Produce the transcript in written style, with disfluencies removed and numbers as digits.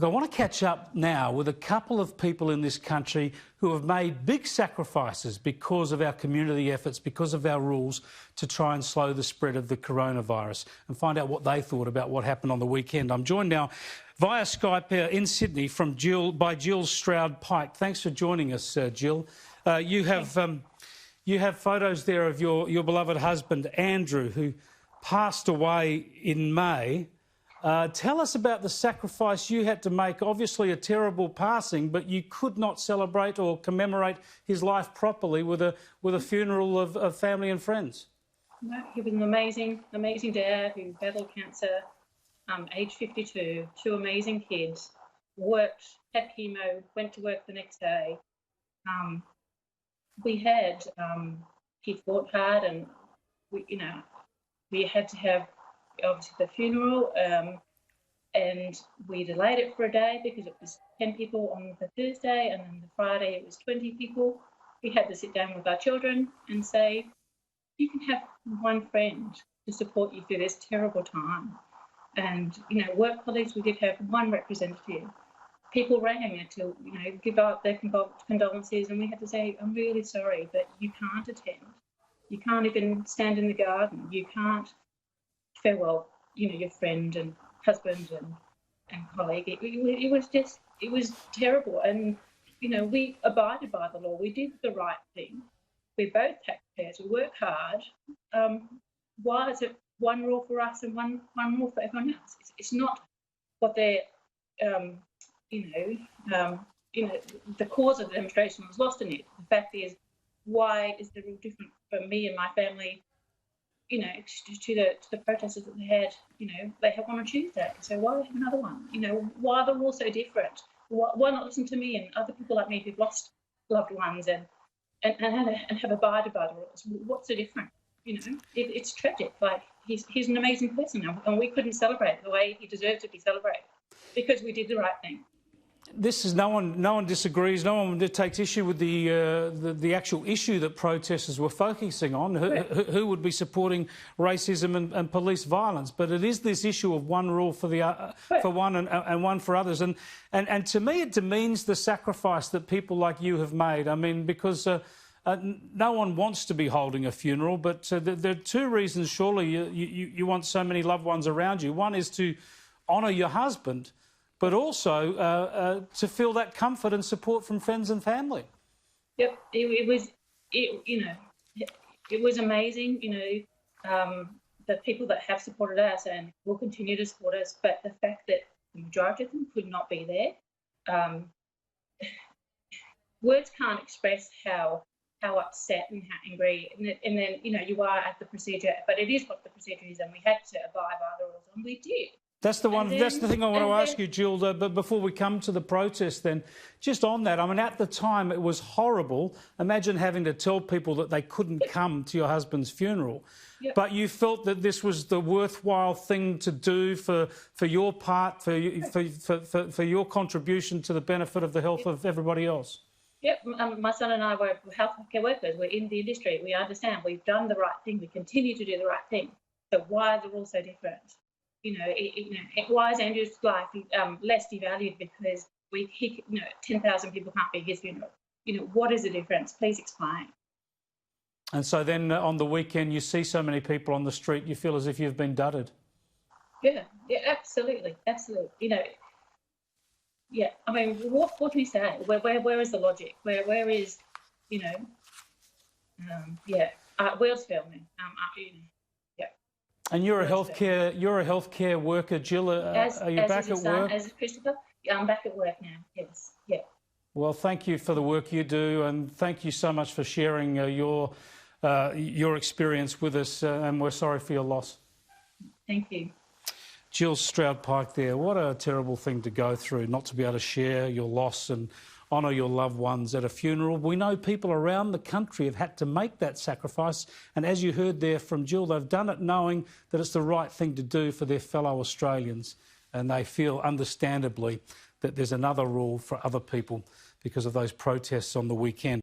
Look, I want to catch up now with a couple of people in this country who have made big sacrifices because of our community efforts, because of our rules to try and slow the spread of the coronavirus, and find out what they thought about what happened on the weekend. I'm joined now via Skype in Sydney by Jill Stroud-Pike. Thanks for joining us, Jill. You have photos there of your beloved husband, Andrew, who passed away in May. Tell us about the sacrifice you had to make. Obviously a terrible passing, but you could not celebrate or commemorate his life properly with a funeral of family and friends. No, he was an amazing dad who battled cancer, age 52, two amazing kids, worked, had chemo, went to work the next day. He fought hard, and we had to have obviously the funeral, and we delayed it for a day because it was 10 people on the Thursday, and then the Friday it was 20 people. We had to sit down with our children and say, you can have one friend to support you through this terrible time. And, work colleagues, we did have one representative. People rang to, give out their condolences, and we had to say, I'm really sorry, but you can't attend. You can't even stand in the garden. You can't farewell, your friend and husband and colleague. It was terrible. And, we abided by the law. We did the right thing. We're both taxpayers. We work hard. Why is it one rule for us and one rule for everyone else? It's not what they're, the cause of the demonstration was lost in it. The fact is, why is the rule different for me and my family, to the protesters that they had one on Tuesday. So why have another one? Why are the rules so different? Why not listen to me and other people like me who've lost loved ones and have abided by the rules? What's the difference? It's tragic. Like, he's an amazing person, and we couldn't celebrate the way he deserved to be celebrated because we did the right thing. This is no one disagrees. No one takes issue with the actual issue that protesters were focusing on. Who would be supporting racism and police violence? But it is this issue of one rule for one and one for others. And to me, it demeans the sacrifice that people like you have made. I mean, because no one wants to be holding a funeral, but there are two reasons. Surely you want so many loved ones around you. One is to honour your husband, but also to feel that comfort and support from friends and family. Yep, it was amazing. The people that have supported us and will continue to support us, but the fact that the majority of them could not be there, words can't express how upset and how angry. And then you are at the procedure, but it is what the procedure is, and we had to abide by the rules, and we did. That's the thing I want to ask you, Jill. But before we come to the protest, then, just on that, I mean, at the time it was horrible. Imagine having to tell people that they couldn't come to your husband's funeral. Yep. But you felt that this was the worthwhile thing to do for your part, for your contribution to the benefit of the health of everybody else. Yep, my son and I were healthcare workers. We're in the industry. We understand. We've done the right thing. We continue to do the right thing. So why are the rules so different? Why is Andrew's life less devalued because 10,000 people can't be at his funeral? What is the difference? Please explain. And so then on the weekend, you see so many people on the street, you feel as if you've been dudded. Yeah, absolutely. Yeah, I mean, what can you say? Where is the logic? Where is, wheels fail me. Yeah. And you're a healthcare worker, Jill. Are you back at work? As Christopher, I'm back at work now. Yes. Yeah. Well, thank you for the work you do, and thank you so much for sharing your experience with us. And we're sorry for your loss. Thank you. Jill Stroud-Pike there. What a terrible thing to go through, not to be able to share your loss and honour your loved ones at a funeral. We know people around the country have had to make that sacrifice, and as you heard there from Jill, they've done it knowing that it's the right thing to do for their fellow Australians, and they feel, understandably, that there's another rule for other people because of those protests on the weekend.